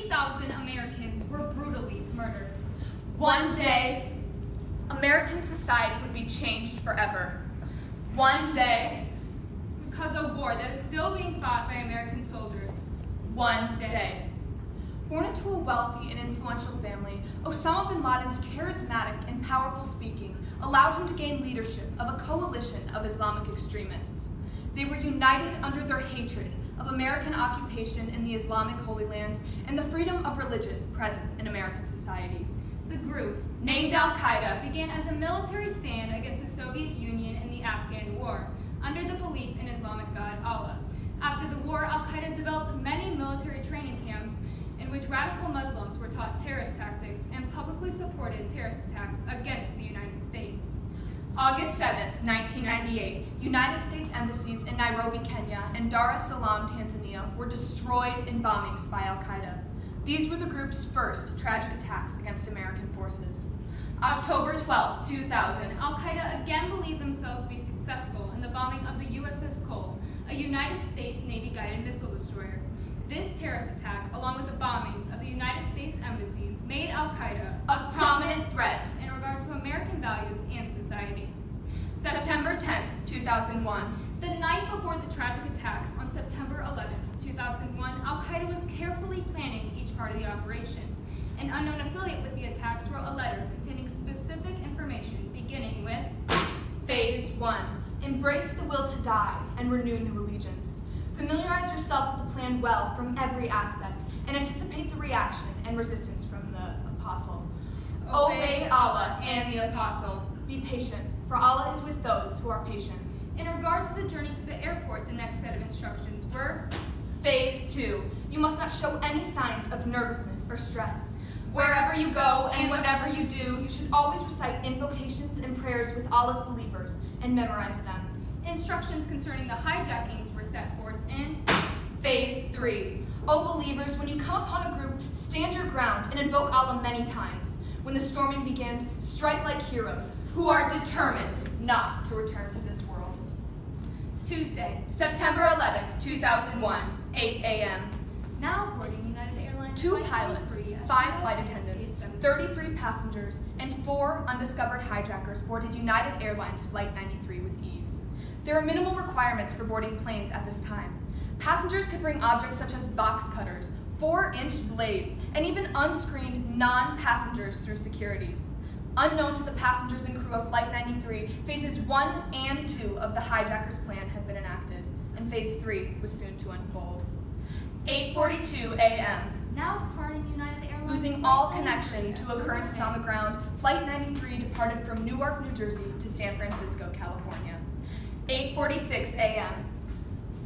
3,000 Americans were brutally murdered. One day, American society would be changed forever. One day, because of war that is still being fought by American soldiers. One day. Born into a wealthy and influential family, Osama bin Laden's charismatic and powerful speaking allowed him to gain leadership of a coalition of Islamic extremists. They were united under their hatred of American occupation in the Islamic Holy Lands and the freedom of religion present in American society. The group, named Al-Qaeda, began as a military stand against the Soviet Union in the Afghan War, under the belief in Islamic God Allah. After the war, Al-Qaeda developed many military training camps in which radical Muslims were taught terrorist tactics and publicly supported terrorist attacks against the United States. August 7th, 1998, United States embassies in Nairobi, Kenya, and Dar es Salaam, Tanzania, were destroyed in bombings by Al-Qaeda. These were the group's first tragic attacks against American forces. October 12th, 2000, Al-Qaeda again believed themselves to be successful in the bombing of the USS Cole, a United States Navy-guided missile destroyer. This terrorist attack, along with the bombings of the United States embassies, made Al-Qaeda a prominent threat in regard to American values and society. September 10th, 2001. The night before the tragic attacks on September 11th, 2001, Al-Qaeda was carefully planning each part of the operation. An unknown affiliate with the attacks wrote a letter containing specific information beginning with Phase 1. Embrace the will to die and renew new allegiance. Familiarize yourself with the plan well from every aspect and anticipate the reaction and resistance from the apostle. Obey Allah and the apostle. Be patient, for Allah is with those who are patient. In regard to the journey to the airport, the next set of instructions were Phase 2. You must not show any signs of nervousness or stress. Wherever you go and whatever you do, you should always recite invocations and prayers with Allah's believers and memorize them. Instructions concerning the hijackings were set forth in Phase 3. O believers, when you come upon a group, stand your ground and invoke Allah many times. When the storming begins, strike like heroes who are determined not to return to this world. Tuesday, September 11th, 2001, 8 a.m. Now boarding United Airlines 2 pilots, 5 flight attendants, 33 passengers, and 4 undiscovered hijackers boarded United Airlines Flight 93 with ease. There are minimal requirements for boarding planes at this time. Passengers could bring objects such as box cutters, 4-inch blades, and even unscreened non-passengers through security. Unknown to the passengers and crew of Flight 93, Phases 1 and 2 of the hijackers' plan had been enacted, and Phase 3 was soon to unfold. 8:42 a.m. Now departing United Airlines. Losing all connection to occurrences on the ground, Flight 93 departed from Newark, New Jersey to San Francisco, California. 8:46 a.m.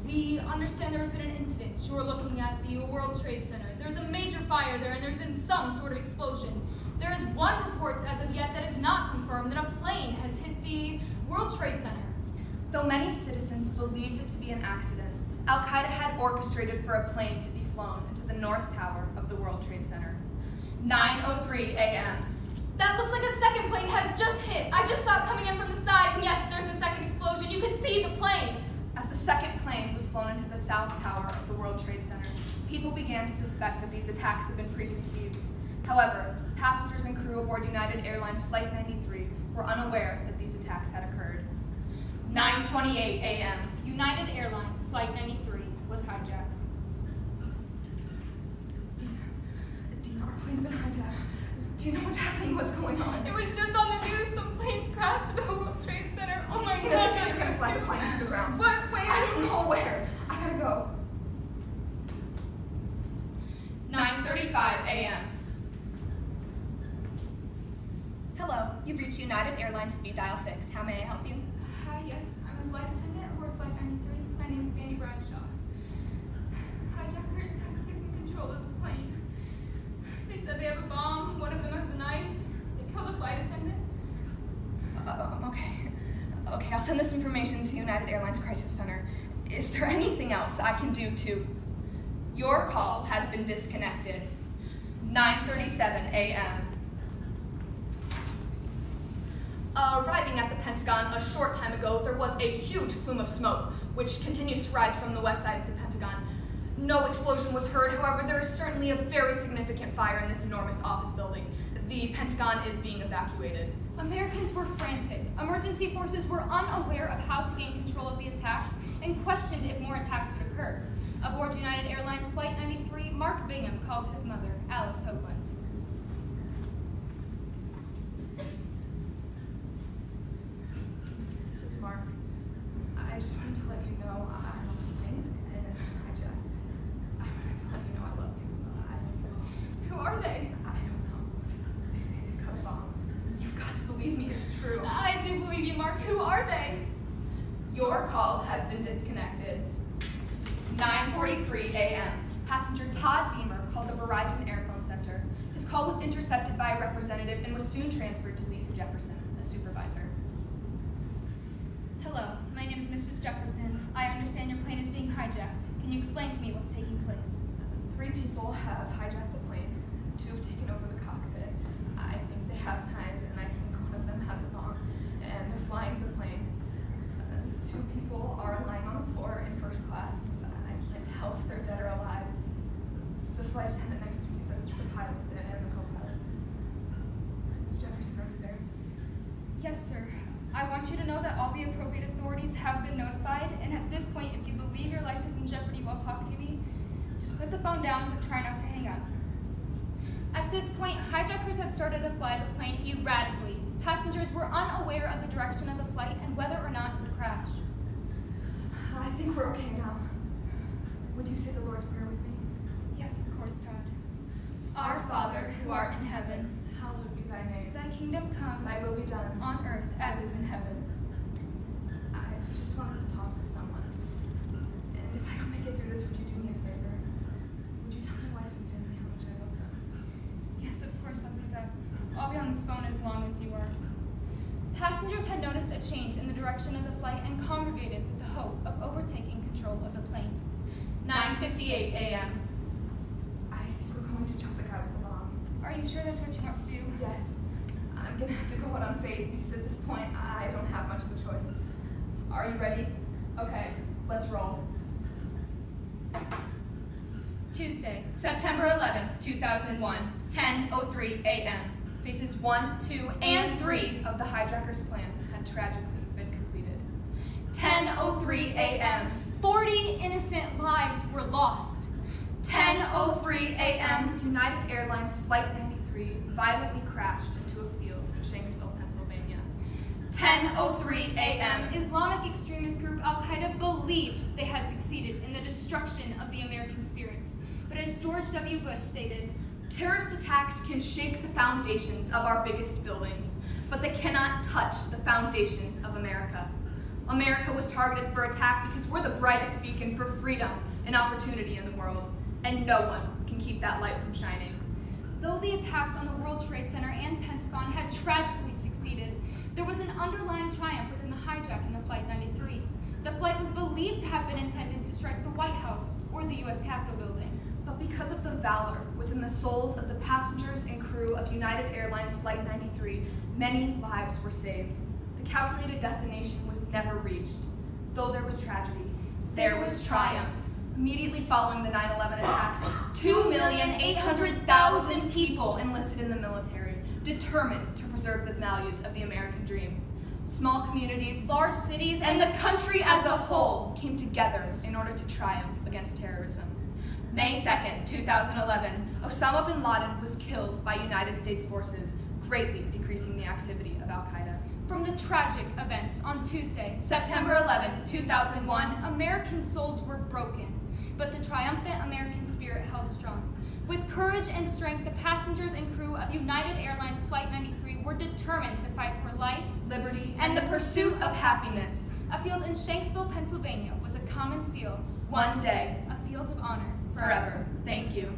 We understand there's been an incident. You're looking at the World Trade Center. There's a major fire there, and there's been some sort of explosion. There is one report as of yet that is not confirmed that a plane has hit the World Trade Center. Though many citizens believed it to be an accident, Al-Qaeda had orchestrated for a plane to be flown into the North Tower of the World Trade Center. 9:03 a.m. That looks like a second plane has just hit. I just saw it coming in from the side, and yes, there's a second explosion. You can see the plane. As the second plane was flown into the South Tower of the World Trade Center, people began to suspect that these attacks had been preconceived. However, passengers and crew aboard United Airlines Flight 93 were unaware that these attacks had occurred. 9:28 a.m. United Airlines Flight 93 was hijacked. Dina, our plane's been hijacked. Do you know what's happening? What's going on? It was just on the news. Some planes crashed into the World Trade Center. Oh my Tina, God. they say they're going to fly the plane to the ground. What? Where? I don't know where. I gotta go. 9:35 a.m. Hello, you've reached United Airlines speed dial fixed. How may I help you? Hi, yes, I'm a flight attendant aboard Flight 93. My name is Sandy Bradshaw. Hijackers have taken control of the plane. They said they have a bomb. One of them has a knife. They killed a flight attendant. Okay, I'll send this information to United Airlines Crisis Center. Is there anything else I can do to... Your call has been disconnected. 9:37 a.m. Arriving at the Pentagon a short time ago, there was a huge plume of smoke, which continues to rise from the west side of the Pentagon. No explosion was heard. However, there is certainly a very significant fire in this enormous office building. The Pentagon is being evacuated. Americans were frantic. Emergency forces were unaware of how to gain control of the attacks and questioned if more attacks would occur. Aboard United Airlines Flight 93, Mark Bingham called his mother, Alice Hoagland. This is Mark. I just wanted to let you know I'm on the plane and it's been hijacked. I wanted to let you know I love you. I love you all. Who are they? I don't know. They say they've got a bomb. You've got to believe me, it's true. I do believe you, Mark. Who are they? Your call has been disconnected. 9:43 a.m. Passenger Todd Beamer called the Verizon Airphone Center. His call was intercepted by a representative and was soon transferred to Lisa Jefferson, a supervisor. Hello, my name is Mrs. Jefferson. I understand your plane is being hijacked. Can you explain to me what's taking place? 3 people have hijacked the plane. 2 have taken over the cockpit. I think they have knives, and I think one of them has a bomb. And they're flying the plane. 2 people are lying on the floor in first class. I can't tell if they're dead or alive. The flight attendant next to me says it's the pilot and the co-pilot. Mrs. Jefferson, are you there? Yes, sir. I want you to know that all the appropriate authorities have been notified, and at this point, if you believe your life is in jeopardy while talking to me, just put the phone down, but try not to hang up. At this point, hijackers had started to fly the plane erratically. Passengers were unaware of the direction of the flight and whether or not it would crash. I think we're okay now. Would you say the Lord's Prayer with me? Yes, of course, Todd. Our Father, who art in heaven, Hallowed be thy name. thy kingdom come, Thy will be done. on earth as is in heaven. I just wanted to talk to someone. And if I don't make it through this, would you do me a favor? Would you tell my wife and family how much I love them? Yes, of course I'll do that. I'll be on this phone as long as you are. Passengers had noticed a change in the direction of the flight and congregated with the hope of overtaking control of the plane. 9:58 a.m. I think we're going to jump the guy with the bomb. Are you sure that's what you want to do? Yes. I'm gonna have to go out on faith because at this point I don't have much of a choice. Are you ready? Okay, let's roll. Tuesday, September 11th, 2001, 10:03 a.m. Phases 1, 2, and 3 of the hijackers' plan had tragically been completed. 10:03 a.m. 40 innocent lives were lost. 10:03 a.m. United Airlines Flight 93 violently crashed into a field in Shanksville, Pennsylvania. 10:03 a.m. Islamic extremist group Al-Qaeda believed they had succeeded in the destruction of the American spirit. But as George W. Bush stated, terrorist attacks can shake the foundations of our biggest buildings, but they cannot touch the foundation of America. America was targeted for attack because we're the brightest beacon for freedom and opportunity in the world, and no one can keep that light from shining. though the attacks on the World Trade Center and Pentagon had tragically succeeded, there was an underlying triumph within the hijacking of Flight 93. The flight was believed to have been intended to strike the White House or the U.S. Capitol building. But because of the valor within the souls of the passengers and crew of United Airlines Flight 93, many lives were saved. The calculated destination was never reached. Though there was tragedy, there was triumph. Immediately following the 9/11 attacks, 2,800,000 people enlisted in the military, determined to preserve the values of the American dream. Small communities, large cities, and the country as a whole came together in order to triumph against terrorism. May 2nd, 2011, Osama bin Laden was killed by United States forces, greatly decreasing the activity of Al-Qaeda. From the tragic events on Tuesday, September 11th, 2001, American souls were broken, but the triumphant American spirit held strong. With courage and strength, the passengers and crew of United Airlines Flight 93 were determined to fight for life, liberty, and the pursuit of happiness. A field in Shanksville, Pennsylvania was a common field. One day, a field of honor. forever. Thank you.